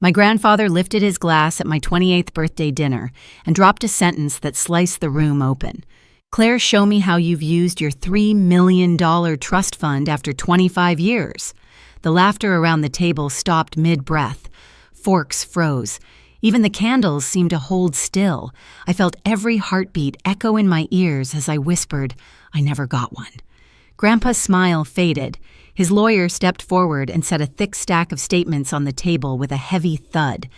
My grandfather lifted his glass at my 28th birthday dinner and dropped a sentence that sliced the room open. "Claire, show me how you've used your $3 million trust fund after 25 years. The laughter around the table stopped mid-breath. Forks froze. Even the candles seemed to hold still. I felt every heartbeat echo in my ears as I whispered, "I never got one." Grandpa's smile faded. His lawyer stepped forward and set a thick stack of statements on the table with a heavy thud.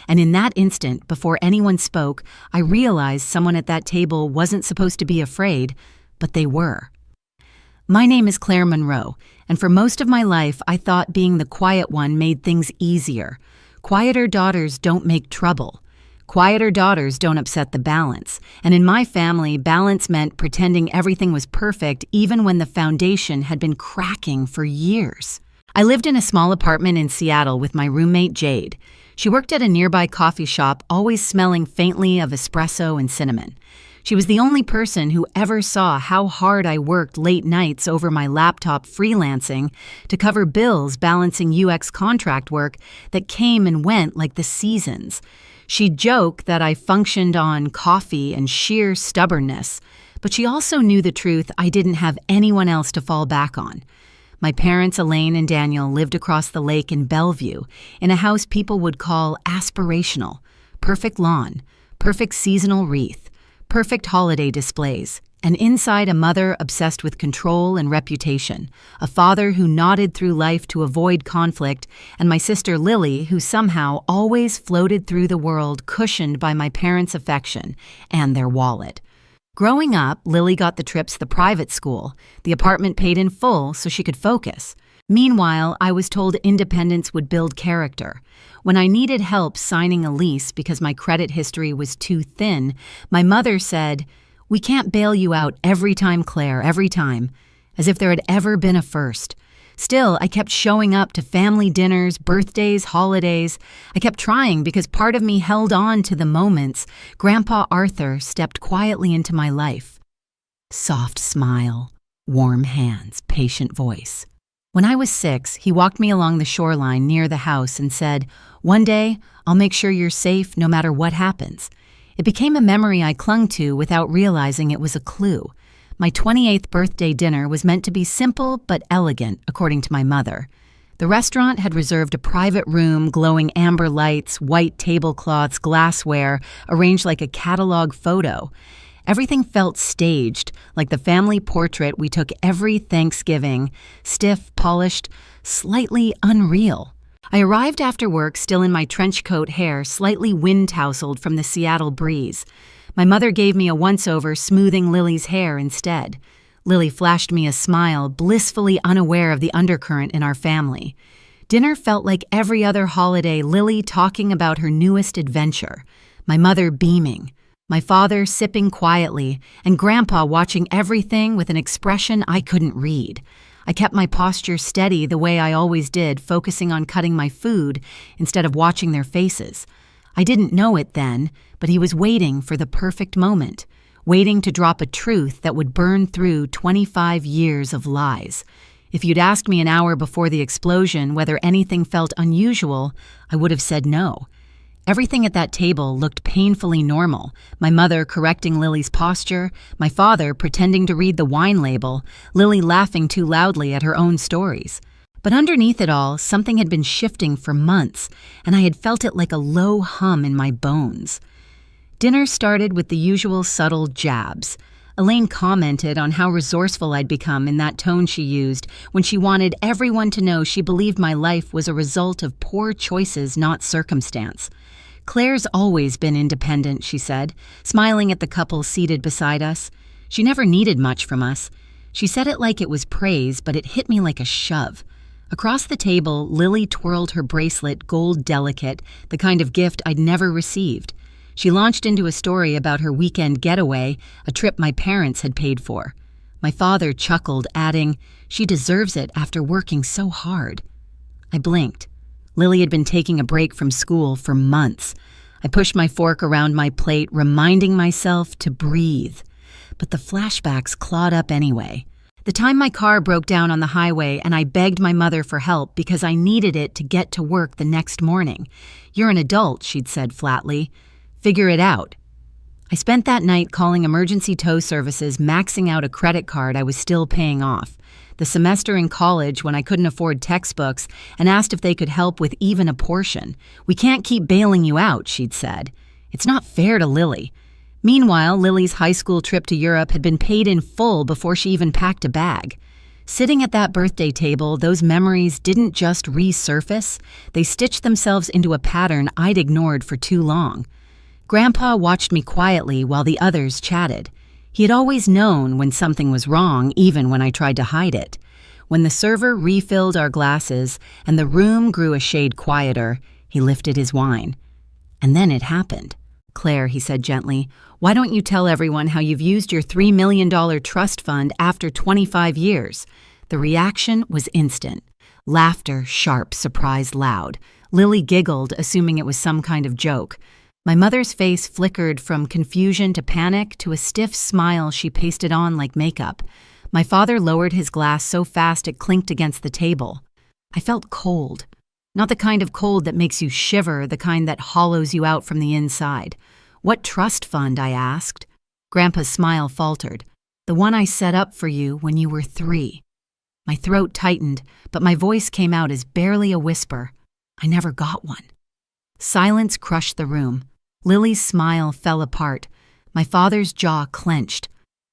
And in that instant, before anyone spoke, I realized someone at that table wasn't supposed to be afraid, but they were. My name is Clare Monroe, and for most of my life, I thought being the quiet one made things easier. Quieter daughters don't make trouble. Quieter daughters don't upset the balance. And in my family, balance meant pretending everything was perfect even when the foundation had been cracking for years. I lived in a small apartment in Seattle with my roommate Jade. She worked at a nearby coffee shop, always smelling faintly of espresso and cinnamon. She was the only person who ever saw how hard I worked late nights over my laptop freelancing to cover bills balancing UX contract work that came and went like the seasons. She'd joke that I functioned on coffee and sheer stubbornness, but she also knew the truth: I didn't have anyone else to fall back on. My parents, Elaine and Daniel, lived across the lake in Bellevue, in a house people would call aspirational. Perfect lawn, perfect seasonal wreath, perfect holiday displays, and inside a mother obsessed with control and reputation, a father who nodded through life to avoid conflict, and my sister Lily, who somehow always floated through the world cushioned by my parents' affection and their wallet. Growing up, Lily got the trips to the private school. The apartment paid in full so she could focus. Meanwhile, I was told independence would build character. When I needed help signing a lease because my credit history was too thin, my mother said, "We can't bail you out every time, Claire, every time," as if there had ever been a first. Still, I kept showing up to family dinners, birthdays, holidays. I kept trying because part of me held on to the moments Grandpa Arthur stepped quietly into my life. Soft smile, warm hands, patient voice. When I was 6, he walked me along the shoreline near the house and said, "One day, I'll make sure you're safe no matter what happens." It became a memory I clung to without realizing it was a clue. My 28th birthday dinner was meant to be simple but elegant, according to my mother. The restaurant had reserved a private room, glowing amber lights, white tablecloths, glassware, arranged like a catalog photo. Everything felt staged, like the family portrait we took every Thanksgiving, stiff, polished, slightly unreal. I arrived after work still in my trench coat, hair slightly wind-tousled from the Seattle breeze. My mother gave me a once-over, smoothing Lily's hair instead. Lily flashed me a smile, blissfully unaware of the undercurrent in our family. Dinner felt like every other holiday, Lily talking about her newest adventure, my mother beaming, my father sipping quietly, and Grandpa watching everything with an expression I couldn't read. I kept my posture steady the way I always did, focusing on cutting my food instead of watching their faces. I didn't know it then, but he was waiting for the perfect moment, waiting to drop a truth that would burn through 25 years of lies. If you'd asked me an hour before the explosion whether anything felt unusual, I would have said no. Everything at that table looked painfully normal. My mother correcting Lily's posture, my father pretending to read the wine label, Lily laughing too loudly at her own stories. But underneath it all, something had been shifting for months, and I had felt it like a low hum in my bones. Dinner started with the usual subtle jabs. Elaine commented on how resourceful I'd become in that tone she used when she wanted everyone to know she believed my life was a result of poor choices, not circumstance. "Claire's always been independent," she said, smiling at the couple seated beside us. "She never needed much from us." She said it like it was praise, but it hit me like a shove. Across the table, Lily twirled her bracelet, gold delicate, the kind of gift I'd never received. She launched into a story about her weekend getaway, a trip my parents had paid for. My father chuckled, adding, "She deserves it after working so hard." I blinked. Lily had been taking a break from school for months. I pushed my fork around my plate, reminding myself to breathe. But the flashbacks clawed up anyway. The time my car broke down on the highway and I begged my mother for help because I needed it to get to work the next morning. "You're an adult," she'd said flatly. "Figure it out." I spent that night calling emergency tow services, maxing out a credit card I was still paying off. The semester in college when I couldn't afford textbooks, and asked if they could help with even a portion. "We can't keep bailing you out," she'd said. "It's not fair to Lily." Meanwhile, Lily's high school trip to Europe had been paid in full before she even packed a bag. Sitting at that birthday table, those memories didn't just resurface, they stitched themselves into a pattern I'd ignored for too long. Grandpa watched me quietly while the others chatted. He had always known when something was wrong, even when I tried to hide it. When the server refilled our glasses and the room grew a shade quieter, he lifted his wine. And then it happened. "Claire," he said gently, "why don't you tell everyone how you've used your $3 million trust fund after 25 years? The reaction was instant. Laughter, sharp, surprise, loud. Lily giggled, assuming it was some kind of joke. My mother's face flickered from confusion to panic to a stiff smile she pasted on like makeup. My father lowered his glass so fast it clinked against the table. I felt cold. Not the kind of cold that makes you shiver, the kind that hollows you out from the inside. "What trust fund?" I asked. Grandpa's smile faltered. "The one I set up for you when you were 3. My throat tightened, but my voice came out as barely a whisper. "I never got one." Silence crushed the room. Lily's smile fell apart. My father's jaw clenched.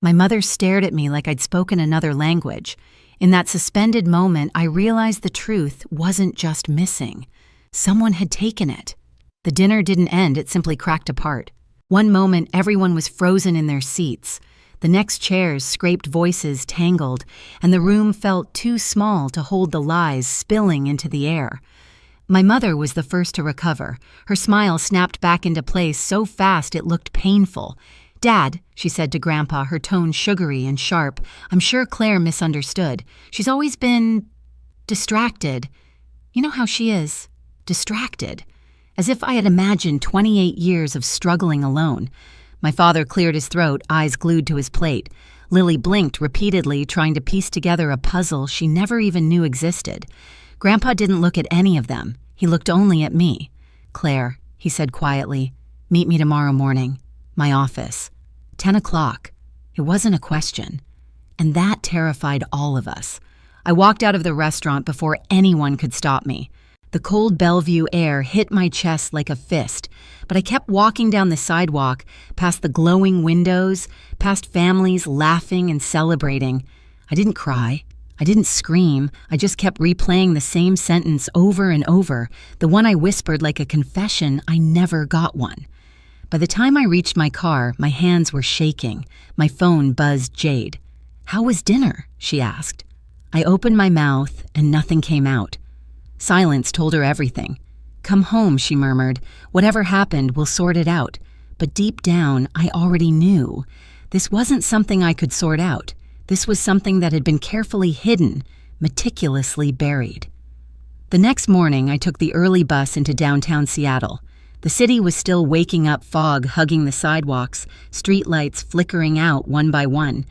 My mother stared at me like I'd spoken another language. In that suspended moment, I realized the truth wasn't just missing. Someone had taken it. The dinner didn't end, it simply cracked apart. One moment, everyone was frozen in their seats. The next chairs scraped, voices tangled, and the room felt too small to hold the lies spilling into the air. My mother was the first to recover. Her smile snapped back into place so fast it looked painful. "Dad," she said to Grandpa, her tone sugary and sharp, "I'm sure Claire misunderstood. She's always been distracted. You know how she is. Distracted." As if I had imagined 28 years of struggling alone. My father cleared his throat, eyes glued to his plate. Lily blinked repeatedly, trying to piece together a puzzle she never even knew existed. Grandpa didn't look at any of them. He looked only at me. "Claire," he said quietly, "meet me tomorrow morning. My office. 10 o'clock. It wasn't a question. And that terrified all of us. I walked out of the restaurant before anyone could stop me. The cold Bellevue air hit my chest like a fist, but I kept walking down the sidewalk, past the glowing windows, past families laughing and celebrating. I didn't cry. I didn't scream. I just kept replaying the same sentence over and over, the one I whispered like a confession I never got one. By the time I reached my car, my hands were shaking. My phone buzzed Jade. "How was dinner?" she asked. I opened my mouth and nothing came out. Silence told her everything. "Come home," she murmured. "Whatever happened, we'll sort it out." But deep down, I already knew. This wasn't something I could sort out. This was something that had been carefully hidden, meticulously buried. The next morning, I took the early bus into downtown Seattle. The city was still waking up, fog hugging the sidewalks, streetlights flickering out one by one.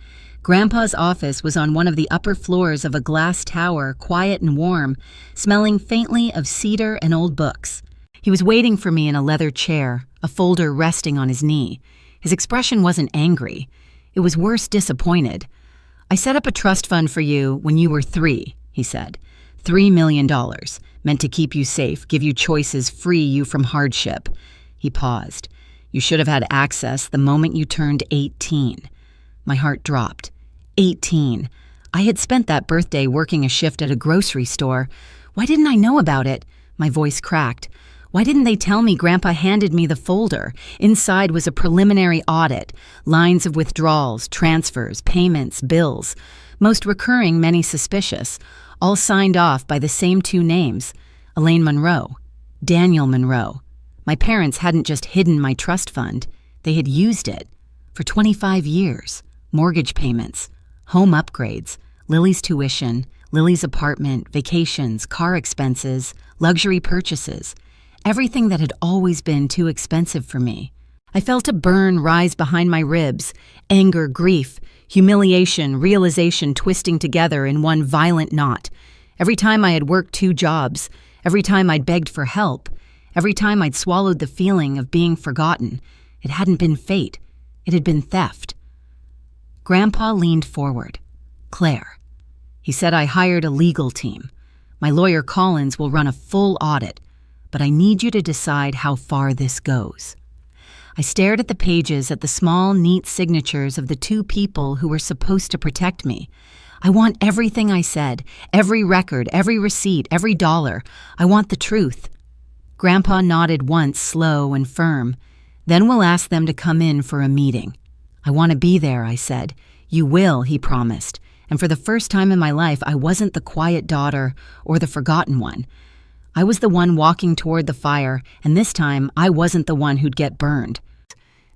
Grandpa's office was on one of the upper floors of a glass tower, quiet and warm, smelling faintly of cedar and old books. He was waiting for me in a leather chair, a folder resting on his knee. His expression wasn't angry. It was worse, disappointed. "I set up a trust fund for you when you were 3, he said. $3 million, meant to keep you safe, give you choices, free you from hardship." He paused. "You should have had access the moment you turned 18. My heart dropped. 18. I had spent that birthday working a shift at a grocery store. Why didn't I know about it? My voice cracked. Why didn't they tell me Grandpa handed me the folder? Inside was a preliminary audit, lines of withdrawals, transfers, payments, bills. Most recurring, many suspicious, all signed off by the same 2 names, Elaine Monroe, Daniel Monroe. My parents hadn't just hidden my trust fund, they had used it. For 25 years, mortgage payments, home upgrades, Lily's tuition, Lily's apartment, vacations, car expenses, luxury purchases. Everything that had always been too expensive for me. I felt a burn rise behind my ribs, anger, grief, Humiliation, realization twisting together in one violent knot. Every time I had worked 2 jobs, every time I'd begged for help, every time I'd swallowed the feeling of being forgotten, it hadn't been fate, it had been theft. Grandpa leaned forward. Claire. He said, I hired a legal team. My lawyer Collins will run a full audit, but I need you to decide how far this goes. I stared at the pages, at the small, neat signatures of the 2 people who were supposed to protect me. I want everything I said, every record, every receipt, every dollar. I want the truth. Grandpa nodded once, slow and firm. Then we'll ask them to come in for a meeting. I want to be there, I said. You will, he promised. And for the first time in my life, I wasn't the quiet daughter or the forgotten one. I was the one walking toward the fire, and this time I wasn't the one who'd get burned.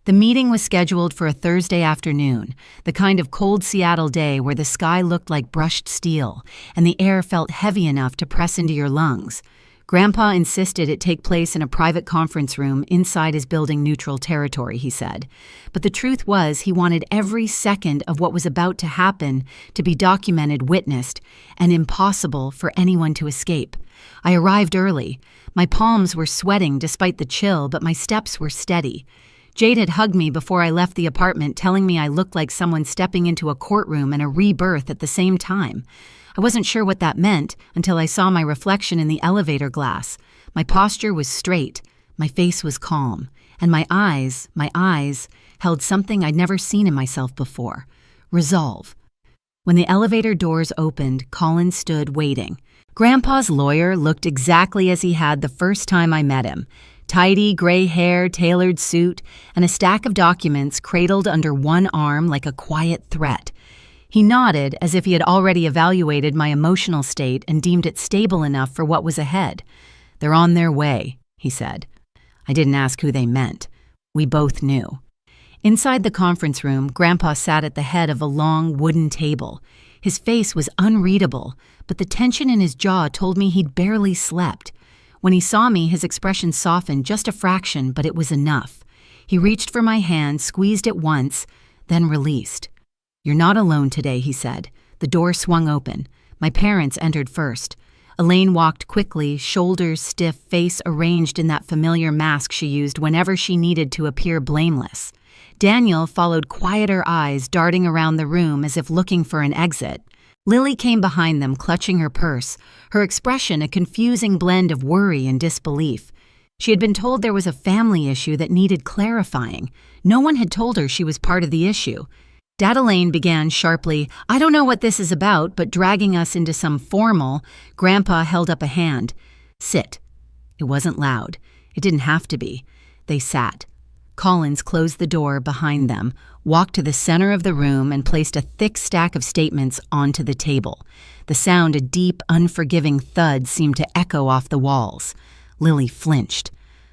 The meeting was scheduled for a Thursday afternoon, the kind of cold Seattle day where the sky looked like brushed steel and the air felt heavy enough to press into your lungs. Grandpa insisted it take place in a private conference room inside his building neutral territory, he said. But the truth was he wanted every second of what was about to happen to be documented, witnessed, and impossible for anyone to escape. I arrived early. My palms were sweating despite the chill, but my steps were steady. Jade had hugged me before I left the apartment, telling me I looked like someone stepping into a courtroom and a rebirth at the same time. I wasn't sure what that meant until I saw my reflection in the elevator glass. My posture was straight, my face was calm, and my eyes held something I'd never seen in myself before: resolve. When the elevator doors opened, Colin stood waiting. Grandpa's lawyer looked exactly as he had the first time I met him. Tidy gray hair, tailored suit, and a stack of documents cradled under one arm like a quiet threat. He nodded as if he had already evaluated my emotional state and deemed it stable enough for what was ahead. They're on their way, he said. I didn't ask who they meant. We both knew. Inside the conference room, Grandpa sat at the head of a long wooden table. His face was unreadable, but the tension in his jaw told me he'd barely slept. When he saw me, his expression softened just a fraction, but it was enough. He reached for my hand, squeezed it once, then released. You're not alone today, he said. The door swung open. My parents entered first. Elaine walked quickly, shoulders stiff, face arranged in that familiar mask she used whenever she needed to appear blameless. Daniel followed, quieter eyes darting around the room as if looking for an exit. Lily came behind them, clutching her purse, her expression a confusing blend of worry and disbelief. She had been told there was a family issue that needed clarifying. No one had told her she was part of the issue. Dad Elaine began sharply, I don't know what this is about, but dragging us into some formal. Grandpa held up a hand. Sit. It wasn't loud. It didn't have to be. They sat. Collins closed the door behind them, walked to the center of the room, and placed a thick stack of statements onto the table. The sound, a deep, unforgiving thud, seemed to echo off the walls. Lily flinched.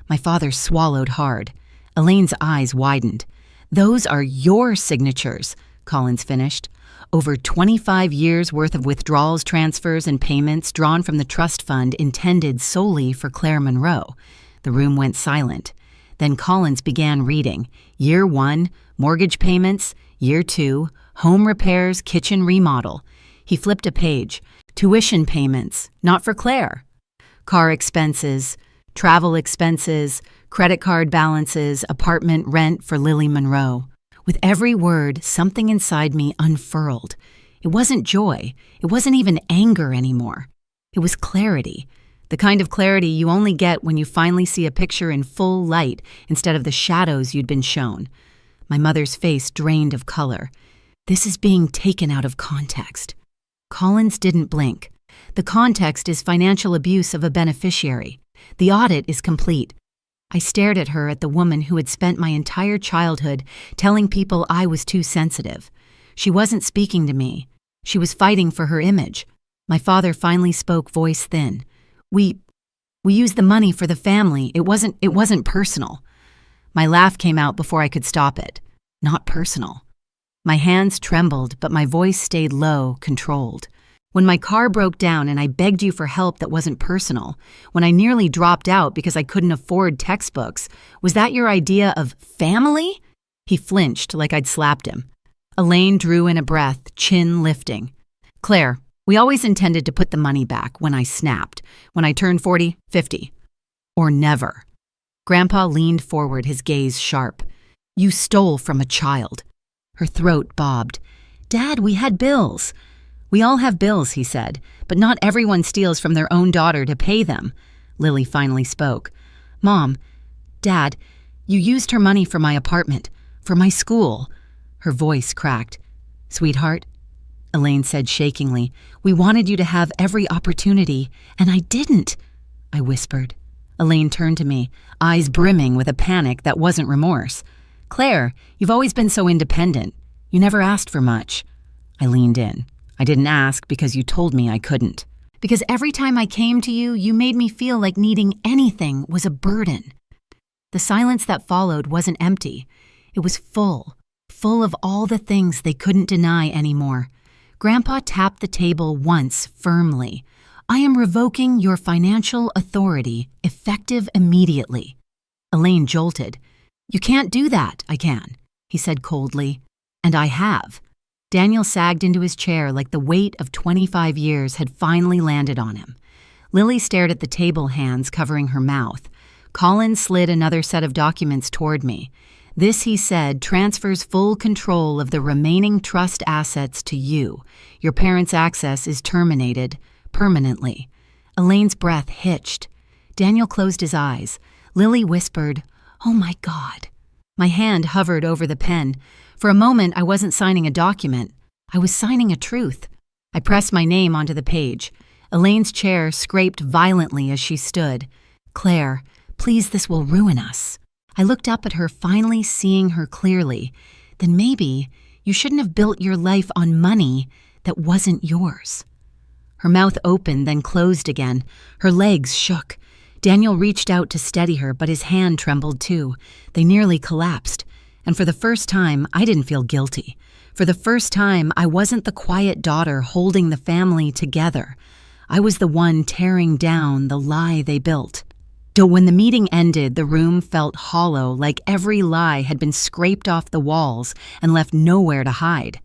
My father swallowed hard. Elaine's eyes widened. Those are your signatures, Collins finished. Over 25 years' worth of withdrawals, transfers, and payments drawn from the trust fund intended solely for Clare Monroe. The room went silent. Then Collins began reading. Year 1, mortgage payments. Year 2, home repairs, kitchen remodel. He flipped a page. Tuition payments, not for Clare. Car expenses, travel expenses, credit card balances, apartment rent for Lily Monroe. With every word, something inside me unfurled. It wasn't joy. It wasn't even anger anymore. It was clarity. The kind of clarity you only get when you finally see a picture in full light instead of the shadows you'd been shown. My mother's face drained of color. This is being taken out of context. Collins didn't blink. The context is financial abuse of a beneficiary. The audit is complete. I stared at her, at the woman who had spent my entire childhood telling people I was too sensitive. She wasn't speaking to me. She was fighting for her image. My father finally spoke, voice thin. We used the money for the family. It wasn't personal. My laugh came out before I could stop it. Not personal. My hands trembled, but my voice stayed low, controlled. When my car broke down and I begged you for help that wasn't personal, when I nearly dropped out because I couldn't afford textbooks, was that your idea of family? He flinched like I'd slapped him. Elaine drew in a breath, chin lifting. Claire, we always intended to put the money back when I snapped, when I turned 40, 50. Or never. Grandpa leaned forward, his gaze sharp. You stole from a child. Her throat bobbed. Dad, we had bills. We all have bills, he said, but not everyone steals from their own daughter to pay them. Lily finally spoke. Mom, Dad, you used her money for my apartment, for my school. Her voice cracked. Sweetheart, Elaine said shakingly, we wanted you to have every opportunity, and I didn't, I whispered. Elaine turned to me, eyes brimming with a panic that wasn't remorse. Claire, you've always been so independent. You never asked for much. I leaned in. I didn't ask because you told me I couldn't. Because every time I came to you, you made me feel like needing anything was a burden. The silence that followed wasn't empty. It was full of all the things they couldn't deny anymore. Grandpa tapped the table once firmly. I am revoking your financial authority, effective immediately. Elaine jolted. You can't do that, I can, he said coldly. And I have. Daniel sagged into his chair like the weight of 25 years had finally landed on him. Lily stared at the table hands covering her mouth. Colin slid another set of documents toward me. This, he said, transfers full control of the remaining trust assets to you. Your parents' access is terminated permanently. Elaine's breath hitched. Daniel closed his eyes. Lily whispered, Oh my God. My hand hovered over the pen. For a moment, I wasn't signing a document. I was signing a truth. I pressed my name onto the page. Elaine's chair scraped violently as she stood. Claire, please, this will ruin us. I looked up at her, finally seeing her clearly. Then maybe you shouldn't have built your life on money that wasn't yours. Her mouth opened, then closed again. Her legs shook. Daniel reached out to steady her, but his hand trembled too. They nearly collapsed. And for the first time, I didn't feel guilty. For the first time, I wasn't the quiet daughter holding the family together. I was the one tearing down the lie they built. When the meeting ended, the room felt hollow, like every lie had been scraped off the walls and left nowhere to hide.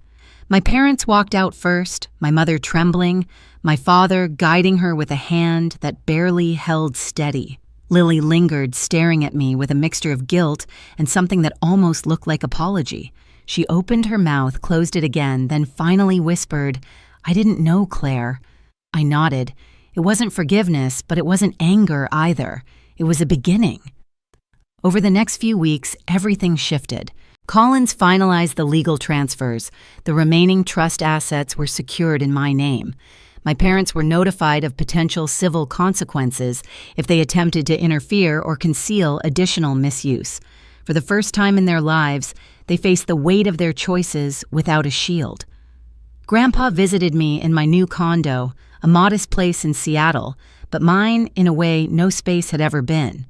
My parents walked out first, my mother trembling, my father guiding her with a hand that barely held steady. Lily lingered, staring at me with a mixture of guilt and something that almost looked like apology. She opened her mouth, closed it again, then finally whispered, I didn't know, Claire. I nodded. It wasn't forgiveness, but it wasn't anger either. It was a beginning. Over the next few weeks, everything shifted. Collins finalized the legal transfers. The remaining trust assets were secured in my name. My parents were notified of potential civil consequences if they attempted to interfere or conceal additional misuse. For the first time in their lives, they faced the weight of their choices without a shield. Grandpa visited me in my new condo, a modest place in Seattle, but mine, in a way, no space had ever been.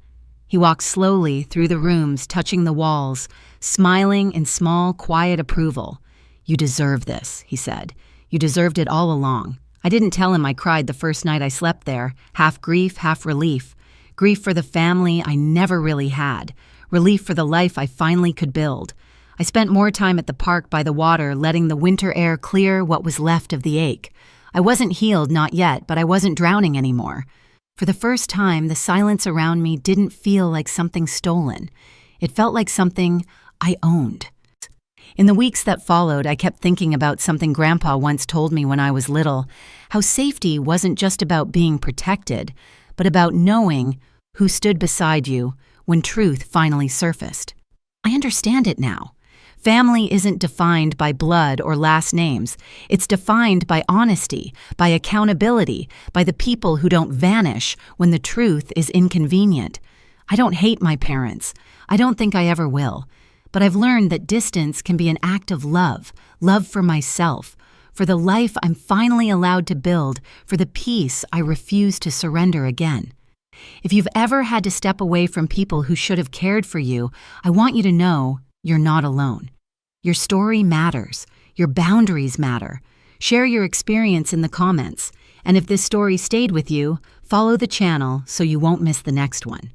He walked slowly through the rooms, touching the walls, smiling in small, quiet approval. You deserve this, he said. You deserved it all along. I didn't tell him I cried the first night I slept there, half grief, half relief. Grief for the family I never really had. Relief for the life I finally could build. I spent more time at the park by the water, letting the winter air clear what was left of the ache. I wasn't healed, not yet, but I wasn't drowning anymore. For the first time, the silence around me didn't feel like something stolen. It felt like something I owned. In the weeks that followed, I kept thinking about something Grandpa once told me when I was little, how safety wasn't just about being protected, but about knowing who stood beside you when truth finally surfaced. I understand it now. Family isn't defined by blood or last names. It's defined by honesty, by accountability, by the people who don't vanish when the truth is inconvenient. I don't hate my parents. I don't think I ever will. But I've learned that distance can be an act of love, love for myself, for the life I'm finally allowed to build, for the peace I refuse to surrender again. If you've ever had to step away from people who should have cared for you, I want you to know you're not alone. Your story matters. Your boundaries matter. Share your experience in the comments. And if this story stayed with you, follow the channel so you won't miss the next one.